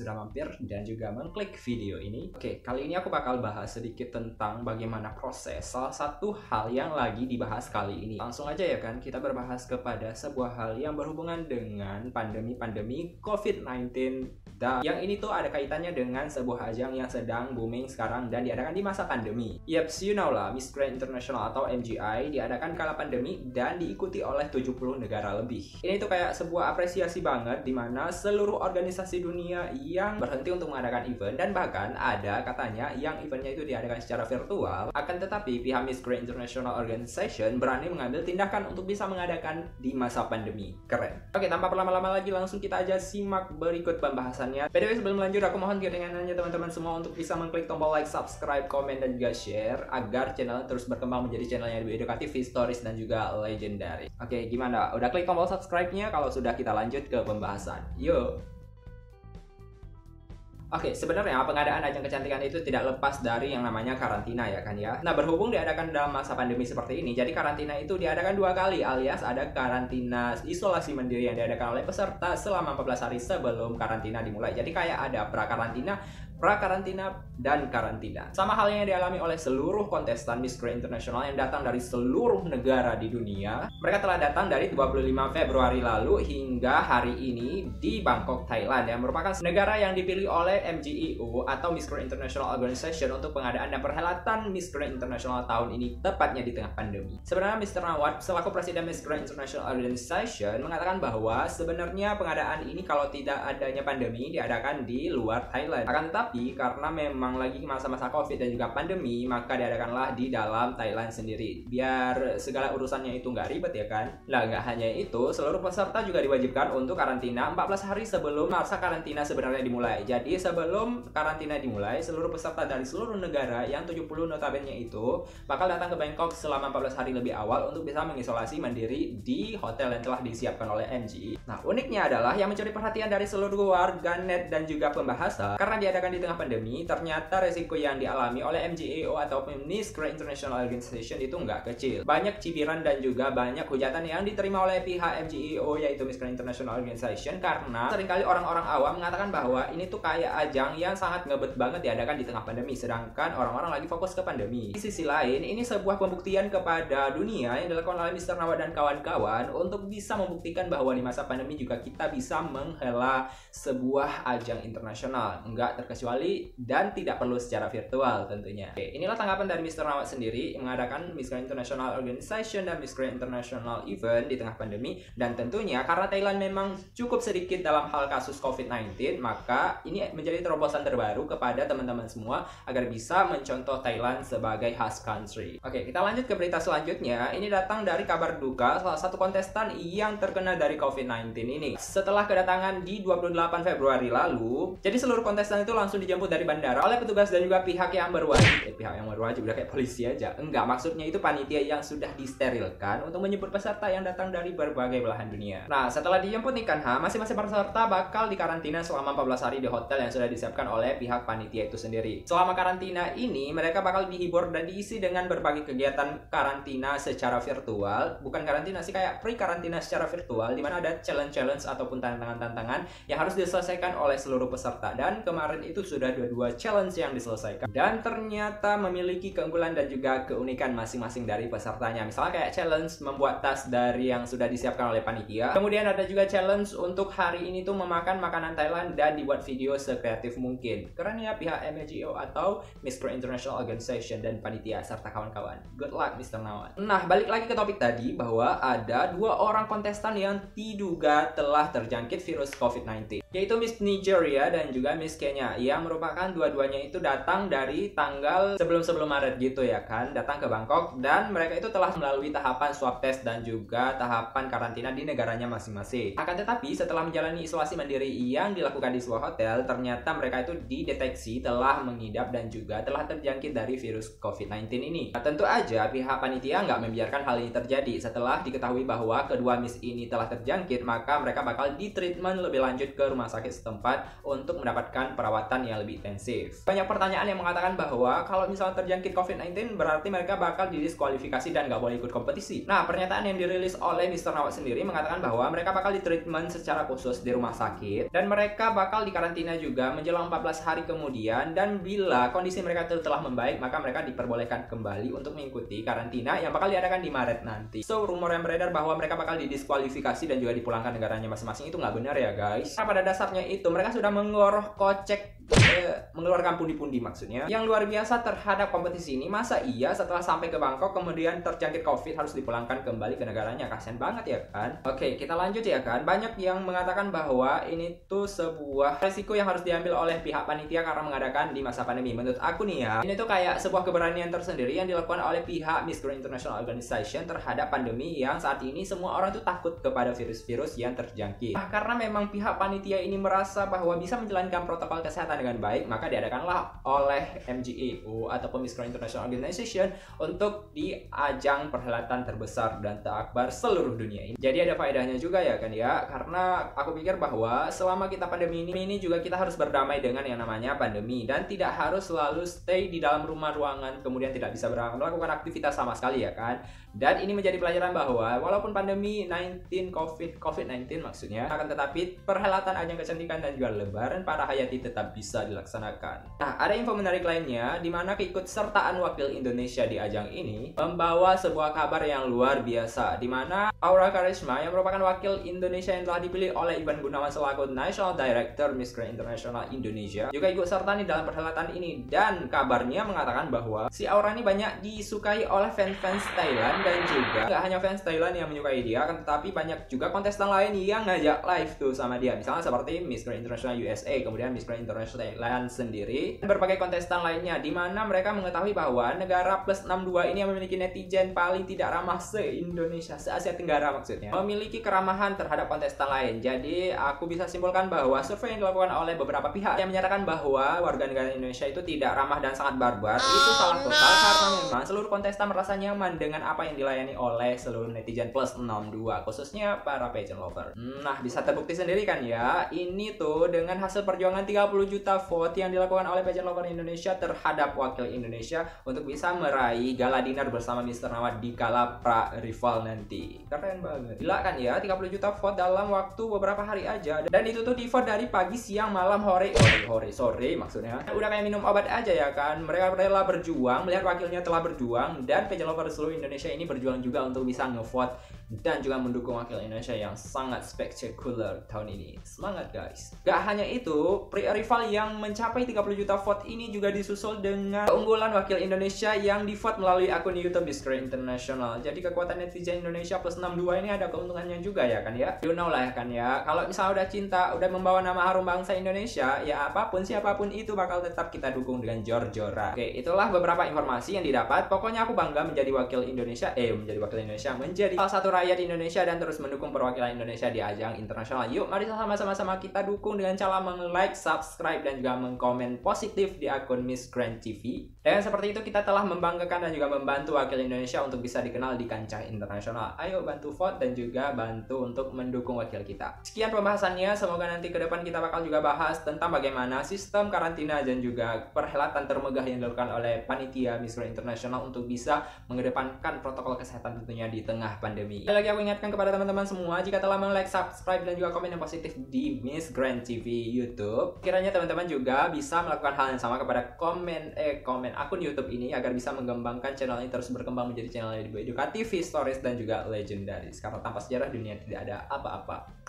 sudah mampir dan juga mengklik video ini. Oke, kali ini aku bakal bahas sedikit tentang bagaimana proses salah satu hal yang lagi dibahas kali ini. Langsung aja ya kan, kita berbahas kepada sebuah hal yang berhubungan dengan pandemi COVID-19. Dan yang ini tuh ada kaitannya dengan sebuah ajang yang sedang booming sekarang dan diadakan di masa pandemi. Yaps, you know lah, Miss Grand International atau MGI diadakan kala pandemi dan diikuti oleh 70 negara lebih. Ini tuh kayak sebuah apresiasi banget di mana seluruh organisasi dunia yang berhenti untuk mengadakan event, dan bahkan ada katanya yang eventnya itu diadakan secara virtual. Akan tetapi pihak Miss Grand International Organization berani mengambil tindakan untuk bisa mengadakan di masa pandemi. Keren. Oke, tanpa berlama-lama lagi langsung kita aja simak berikut pembahasannya. By the way, sebelum lanjut aku mohon keringanannya teman-teman semua untuk bisa mengklik tombol like, subscribe, komen, dan juga share agar channel terus berkembang menjadi channel yang lebih edukatif, historis, dan juga legendaris. Oke, gimana? Udah klik tombol subscribe-nya? Kalau sudah, kita lanjut ke pembahasan. Yuk! Oke, sebenarnya pengadaan ajang kecantikan itu tidak lepas dari yang namanya karantina ya kan ya. Nah, berhubung diadakan dalam masa pandemi seperti ini, jadi karantina itu diadakan 2 kali, alias ada karantina isolasi mandiri yang diadakan oleh peserta selama 14 hari sebelum karantina dimulai. Jadi kayak ada pra-karantina, dan karantina. Sama halnya yang dialami oleh seluruh kontestan Miss Grand International yang datang dari seluruh negara di dunia. Mereka telah datang dari 25 Februari lalu hingga hari ini di Bangkok, Thailand, yang merupakan negara yang dipilih oleh MGIO atau Miss Grand International Organization untuk pengadaan dan perhelatan Miss Grand International tahun ini, tepatnya di tengah pandemi. Sebenarnya Mr. Nawat selaku Presiden Miss Grand International Organization mengatakan bahwa sebenarnya pengadaan ini kalau tidak adanya pandemi diadakan di luar Thailand. Akan tetapi karena memang lagi masa-masa COVID dan juga pandemi, maka diadakanlah di dalam Thailand sendiri. Biar segala urusannya itu nggak ribet ya kan. Nah, nggak hanya itu, seluruh peserta juga diwajibkan untuk karantina 14 hari sebelum masa karantina sebenarnya dimulai. Jadi sebelum karantina dimulai, seluruh peserta dari seluruh negara yang 70 notabene itu bakal datang ke Bangkok selama 14 hari lebih awal untuk bisa mengisolasi mandiri di hotel yang telah disiapkan oleh MGI. Nah, uniknya adalah yang mencuri perhatian dari seluruh warganet dan juga pembahasa, karena diadakan di tengah pandemi, ternyata resiko yang dialami oleh MGIO atau Miss Grand International Organization itu nggak kecil. Banyak cibiran dan juga banyak hujatan yang diterima oleh pihak MGIO yaitu Miss Grand International Organization, karena seringkali orang-orang awam mengatakan bahwa ini tuh kayak ajang yang sangat ngebet banget diadakan di tengah pandemi, sedangkan orang-orang lagi fokus ke pandemi. Di sisi lain, ini sebuah pembuktian kepada dunia yang dilakukan oleh Mr. Nawat dan kawan-kawan untuk bisa membuktikan bahwa di masa pandemi juga kita bisa menghela sebuah ajang internasional, nggak terkecuali dan tidak perlu secara virtual tentunya. Oke, inilah tanggapan dari Mr. Nawat sendiri mengadakan Miss Grand International Organization dan Miss Grand International Event di tengah pandemi, dan tentunya karena Thailand memang cukup sedikit dalam hal kasus COVID-19, maka ini menjadi terobosan terbaru kepada teman-teman semua agar bisa mencontoh Thailand sebagai host country. Oke, kita lanjut ke berita selanjutnya. Ini datang dari kabar duka salah satu kontestan yang terkena dari COVID-19 ini. Setelah kedatangan di 28 Februari lalu, jadi seluruh kontestan itu langsung dijemput dari bandara oleh petugas dan juga pihak yang berwajib. Pihak yang berwajib udah kayak polisi aja. Enggak, maksudnya itu panitia yang sudah disterilkan untuk menjemput peserta yang datang dari berbagai belahan dunia. Nah, setelah dijemput nih kan, masing-masing peserta bakal dikarantina selama 14 hari di hotel yang sudah disiapkan oleh pihak panitia itu sendiri. Selama karantina ini, mereka bakal dihibur dan diisi dengan berbagai kegiatan karantina secara virtual. Bukan karantina sih, kayak pre-karantina secara virtual, di mana ada challenge-challenge ataupun tantangan-tantangan yang harus diselesaikan oleh seluruh peserta. Dan kemarin itu sudah dua challenge yang diselesaikan dan ternyata memiliki keunggulan dan juga keunikan masing-masing dari pesertanya. Misalnya kayak challenge membuat tas dari yang sudah disiapkan oleh panitia. Kemudian ada juga challenge untuk hari ini tuh memakan makanan Thailand dan dibuat video sekreatif mungkin. Keren ya pihak MGIO atau Miss Grand International Organization dan panitia serta kawan-kawan. Good luck Mr. Nawat. Nah, balik lagi ke topik tadi bahwa ada 2 orang kontestan yang diduga telah terjangkit virus COVID-19, yaitu Miss Nigeria dan juga Miss Kenya, yang merupakan dua-duanya itu datang dari tanggal sebelum Maret gitu ya kan, datang ke Bangkok, dan mereka itu telah melalui tahapan swab test dan juga tahapan karantina di negaranya masing-masing. Akan tetapi setelah menjalani isolasi mandiri yang dilakukan di sebuah hotel, ternyata mereka itu dideteksi telah mengidap dan juga telah terjangkit dari virus COVID-19 ini. Nah, tentu aja pihak panitia nggak membiarkan hal ini terjadi. Setelah diketahui bahwa kedua Miss ini telah terjangkit, maka mereka bakal ditreatment lebih lanjut ke rumah sakit setempat untuk mendapatkan perawatan perawatan yang lebih intensif. Banyak pertanyaan yang mengatakan bahwa kalau misalnya terjangkit COVID-19 berarti mereka bakal didiskualifikasi dan nggak boleh ikut kompetisi. Nah, pernyataan yang dirilis oleh Mr. Nawat sendiri mengatakan bahwa mereka bakal ditreatment secara khusus di rumah sakit dan mereka bakal dikarantina juga menjelang 14 hari kemudian, dan bila kondisi mereka telah membaik maka mereka diperbolehkan kembali untuk mengikuti karantina yang bakal diadakan di Maret nanti. So, rumor yang beredar bahwa mereka bakal didiskualifikasi dan juga dipulangkan negaranya masing-masing itu nggak benar ya guys. Nah, pada dasarnya itu mereka sudah mengeluarkan pundi-pundi maksudnya yang luar biasa terhadap kompetisi ini. Masa iya setelah sampai ke Bangkok kemudian terjangkit COVID harus dipulangkan kembali ke negaranya? Kasian banget ya kan. Oke, kita lanjut ya kan. Banyak yang mengatakan bahwa ini tuh sebuah resiko yang harus diambil oleh pihak panitia karena mengadakan di masa pandemi. Menurut aku nih ya, ini tuh kayak sebuah keberanian tersendiri yang dilakukan oleh pihak Miss Grand International Organization terhadap pandemi yang saat ini semua orang tuh takut kepada virus-virus yang terjangkit. Nah, karena memang pihak panitia ini merasa bahwa bisa menjalankan protokol kesehatan dengan baik, maka diadakanlah oleh MGAO ataupun Miss Grand International Organization untuk di ajang perhelatan terbesar dan terakbar seluruh dunia ini. Jadi ada faedahnya juga ya kan ya, karena aku pikir bahwa selama kita pandemi ini juga kita harus berdamai dengan yang namanya pandemi dan tidak harus selalu stay di dalam rumah ruangan kemudian tidak bisa melakukan aktivitas sama sekali ya kan. Dan ini menjadi pelajaran bahwa walaupun pandemi COVID-19 maksudnya, akan tetapi perhelatan ajang kecantikan dan juga lebaran para hayati tetap bisa dilaksanakan. Nah, ada info menarik lainnya di mana keikutsertaan wakil Indonesia di ajang ini membawa sebuah kabar yang luar biasa, di mana Aura Karisma yang merupakan wakil Indonesia yang telah dipilih oleh Ivan Gunawan selaku National Director Miss Grand International Indonesia juga ikut serta nih dalam perhelatan ini. Dan kabarnya mengatakan bahwa si Aura ini banyak disukai oleh fans-fans Thailand, dan juga nggak hanya fans Thailand yang menyukai dia, akan tetapi banyak juga kontestan lain yang ngajak live tuh sama dia, misalnya seperti Miss Grand International USA, kemudian Miss Grand International Thailand sendiri, dan berbagai kontestan lainnya, di mana mereka mengetahui bahwa negara plus 62 ini yang memiliki netizen paling tidak ramah se-Indonesia, se-Asia Tenggara maksudnya, memiliki keramahan terhadap kontestan lain. Jadi aku bisa simpulkan bahwa survei yang dilakukan oleh beberapa pihak yang menyatakan bahwa warga negara Indonesia itu tidak ramah dan sangat barbar itu salah total, karena memang seluruh kontestan merasa nyaman dengan apa yang dilayani oleh seluruh netizen plus 62, khususnya para pageant lover. Nah, bisa terbukti sendiri kan ya, ini tuh dengan hasil perjuangan 30 juta vote yang dilakukan oleh pageant lover Indonesia terhadap wakil Indonesia untuk bisa meraih gala dinner bersama Mr. Nawat di kala pra rival nanti. Keren banget. Gila kan ya, 30 juta vote dalam waktu beberapa hari aja, dan itu tuh di vote dari pagi, siang, malam, sore maksudnya. Udah kayak minum obat aja ya kan. Mereka rela berjuang melihat wakilnya telah berjuang, dan pageant lover seluruh Indonesia ini berjuang juga untuk bisa ngevote dan juga mendukung wakil Indonesia yang sangat spektakuler tahun ini. Semangat guys. Gak hanya itu, rival yang mencapai 30 juta vote ini juga disusul dengan keunggulan wakil Indonesia yang di-vote melalui akun YouTube Miss Grand International. Jadi kekuatan netizen Indonesia plus 62 ini ada keuntungannya juga ya kan ya. You know lah ya kan ya, kalau misalnya udah cinta, udah membawa nama harum bangsa Indonesia, ya apapun siapapun itu bakal tetap kita dukung dengan jor-joran. Oke, itulah beberapa informasi yang didapat. Pokoknya aku bangga menjadi wakil Indonesia, menjadi salah satu rakyat Indonesia dan terus mendukung perwakilan Indonesia di ajang internasional. Yuk, mari sama-sama kita dukung dengan cara like, subscribe, dan juga mengkomen positif di akun Miss Grand TV. Dan seperti itu kita telah membanggakan dan juga membantu wakil Indonesia untuk bisa dikenal di kancah internasional. Ayo bantu vote dan juga bantu untuk mendukung wakil kita. Sekian pembahasannya, semoga nanti ke depan kita bakal juga bahas tentang bagaimana sistem karantina dan juga perhelatan termegah yang dilakukan oleh panitia Miss Grand International untuk bisa mengedepankan protokol kesehatan tentunya di tengah pandemi. Lagi aku ingatkan kepada teman-teman semua, jika telah like, subscribe, dan juga komen yang positif di Miss Grand TV YouTube, kiranya teman-teman juga bisa melakukan hal yang sama kepada komen akun YouTube ini agar bisa mengembangkan channel ini terus berkembang menjadi channel yang lebih edukatif, historis, dan juga legendaris. Karena tanpa sejarah dunia tidak ada apa-apa.